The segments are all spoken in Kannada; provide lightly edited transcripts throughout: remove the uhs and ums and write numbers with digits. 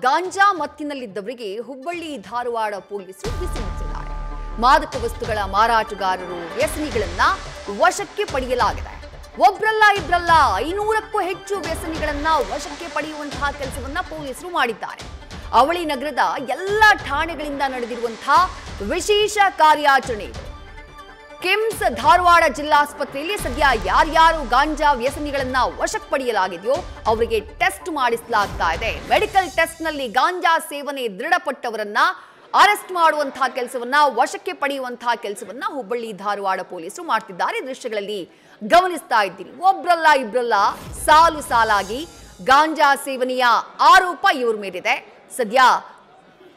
ಗಾಂಜಾ ಮತ್ತಿನಲ್ಲಿದ್ದವರಿಗೆ ಹುಬ್ಬಳ್ಳಿ ಧಾರವಾಡ ಪೊಲೀಸರು ಬಿಸಿ ಮುಟ್ಟಿದ್ದಾರೆ. ಮಾದಕ ವಸ್ತುಗಳ ಮಾರಾಟಗಾರರು ವ್ಯಸನಿಗಳನ್ನ ವಶಕ್ಕೆ ಪಡೆಯಲಾಗಿದೆ. ಒಬ್ರಲ್ಲ ಇಬ್ರಲ್ಲ 500ಕ್ಕೂ ಹೆಚ್ಚು ವ್ಯಸನಿಗಳನ್ನ ವಶಕ್ಕೆ ಪಡೆಯುವಂತಹ ಕೆಲಸವನ್ನ ಪೊಲೀಸರು ಮಾಡಿದ್ದಾರೆ. ಅವಳಿ ನಗರದ ಎಲ್ಲ ಠಾಣೆಗಳಿಂದ ನಡೆದಿರುವಂತಹ ವಿಶೇಷ ಕಾರ್ಯಾಚರಣೆ ಇದು. ಕಿಮ್ಸ್ ಧಾರವಾಡ ಜಿಲ್ಲಾಸ್ಪತ್ರೆಯಲ್ಲಿ ಸದ್ಯ ಯಾರ್ಯಾರು ಗಾಂಜಾ ವ್ಯಸನಿಗಳನ್ನ ವಶಕ್ಕೆ ಪಡೆಯಲಾಗಿದೆಯೋ ಅವರಿಗೆ ಟೆಸ್ಟ್ ಮಾಡಿಸಲಾಗ್ತಾ ಇದೆ. ಮೆಡಿಕಲ್ ಟೆಸ್ಟ್ ನಲ್ಲಿ ಗಾಂಜಾ ಸೇವನೆ ದೃಢಪಟ್ಟವರನ್ನ ಅರೆಸ್ಟ್ ಮಾಡುವಂತಹ ಕೆಲಸವನ್ನ, ವಶಕ್ಕೆ ಪಡೆಯುವಂತಹ ಕೆಲಸವನ್ನ ಹುಬ್ಬಳ್ಳಿ ಧಾರವಾಡ ಪೊಲೀಸರು ಮಾಡ್ತಿದ್ದಾರೆ. ದೃಶ್ಯಗಳಲ್ಲಿ ಗಮನಿಸ್ತಾ ಇದ್ದೀರಿ. ಒಬ್ರಲ್ಲ ಇಬ್ರಲ್ಲ ಸಾಲು ಸಾಲಾಗಿ ಗಾಂಜಾ ಸೇವನೆಯ ಆರೋಪ ಇವ್ರ ಮೇಲಿದೆ. ಸದ್ಯ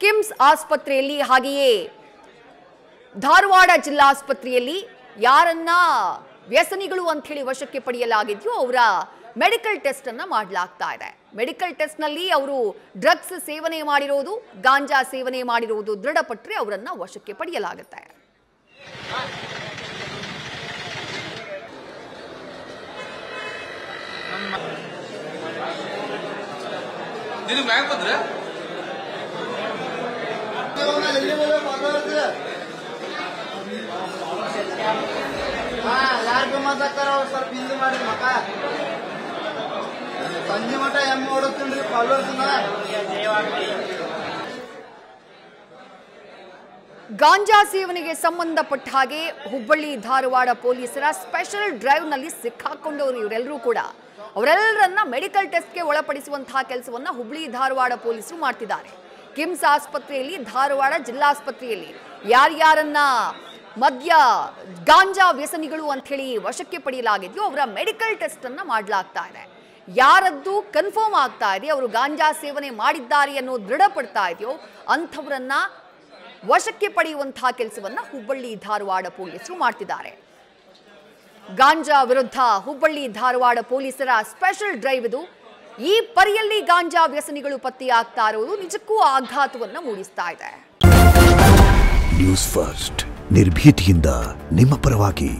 ಕಿಮ್ಸ್ ಆಸ್ಪತ್ರೆಯಲ್ಲಿ ಹಾಗೆಯೇ ಧಾರವಾಡ ಜಿಲ್ಲಾಸ್ಪತ್ರೆಯಲ್ಲಿ ಯಾರನ್ನ ವ್ಯಸನಿಗಳು ಅಂತ ಹೇಳಿ ವಶಕ್ಕೆ ಪಡೆಯಲಾಗಿದೆಯೋ ಅವರ ಮೆಡಿಕಲ್ ಟೆಸ್ಟ್ ಅನ್ನ ಮಾಡಲಾಗ್ತಾ ಇದೆ. ಮೆಡಿಕಲ್ ಟೆಸ್ಟ್ ನಲ್ಲಿ ಅವರು ಡ್ರಗ್ಸ್ ಸೇವನೆ ಮಾಡಿರೋದು, ಗಾಂಜಾ ಸೇವನೆ ಮಾಡಿರೋದು ದೃಢಪಟ್ಟರೆ ಅವರನ್ನ ವಶಕ್ಕೆ ಪಡೆಯಲಾಗುತ್ತೆ. ಯಾರು ಮಾತಾಡ್ತಾರ ಸ್ವಲ್ಪ ಹಿಂದಿ ಮಾಡಿ ಮಕ್ಕ ಸಂಜೆ ಮಠ ಎಮ್ಮೆ ಓಡುತ್ತೀನ್ರಿ ಫಾಲೋವರ್ಸ್. ಗಾಂಜಾ ಸೇವನೆಗೆ ಸಂಬಂಧಪಟ್ಟ ಹಾಗೆ ಹುಬ್ಬಳ್ಳಿ ಧಾರವಾಡ ಪೊಲೀಸರ ಸ್ಪೆಷಲ್ ಡ್ರೈವ್ ನಲ್ಲಿ ಸಿಕ್ಕಾಕೊಂಡವರು ಇವರೆಲ್ಲರೂ ಕೂಡ ಅವರೆಲ್ಲರನ್ನ ಮೆಡಿಕಲ್ ಟೆಸ್ಟ್ಗೆ ಒಳಪಡಿಸುವಂತಹ ಕೆಲಸವನ್ನ ಹುಬ್ಬಳ್ಳಿ ಧಾರವಾಡ ಪೊಲೀಸರು ಮಾಡ್ತಿದ್ದಾರೆ. ಕಿಮ್ಸ್ ಆಸ್ಪತ್ರೆಯಲ್ಲಿ, ಧಾರವಾಡ ಜಿಲ್ಲಾಸ್ಪತ್ರೆಯಲ್ಲಿ ಯಾರ್ಯಾರನ್ನ ಗಾಂಜಾ ವ್ಯಸನಿಗಳು ಅಂತ ಹೇಳಿ ವಶಕ್ಕೆ ಪಡೆಯಲಾಗಿದೆಯೋ ಅವರ ಮೆಡಿಕಲ್ ಟೆಸ್ಟ್ ಅನ್ನ ಮಾಡಲಾಗ್ತಾ ಇದೆ. ಯಾರದ್ದು ಕನ್ಫರ್ಮ್ ಆಗ್ತಾ ಇದೆ, ಅವರು ಗಾಂಜಾ ಸೇವನೆ ಮಾಡಿದ್ದಾರೆ ಅನ್ನೋ ದೃಢಪಡ್ತಾ ಇದೆಯೋ ಅಂಥವರನ್ನ ವಶಕ್ಕೆ ಪಡೆಯುವಂತಹ ಕೆಲಸವನ್ನ ಹುಬ್ಬಳ್ಳಿ ಧಾರವಾಡ ಪೊಲೀಸರು ಮಾಡ್ತಿದ್ದಾರೆ. ಗಾಂಜಾ ವಿರುದ್ಧ ಹುಬ್ಬಳ್ಳಿ ಧಾರವಾಡ ಪೊಲೀಸರ ಸ್ಪೆಷಲ್ ಡ್ರೈವ್ ಇದು. ಈ ಪರಿಯಲ್ಲಿ ಗಾಂಜಾ ವ್ಯಸನಿಗಳು ಪತ್ತೆಯಾಗ್ತಾ ಇರುವುದು ನಿಜಕ್ಕೂ ಆಘಾತವನ್ನ ಮೂಡಿಸ್ತಾ ಇದೆ. ನ್ಯೂಸ್ ಫಸ್ಟ್ ನಿರ್ಭೀತಿಯಿಂದ ನಿಮ್ಮ ಪರವಾಗಿ.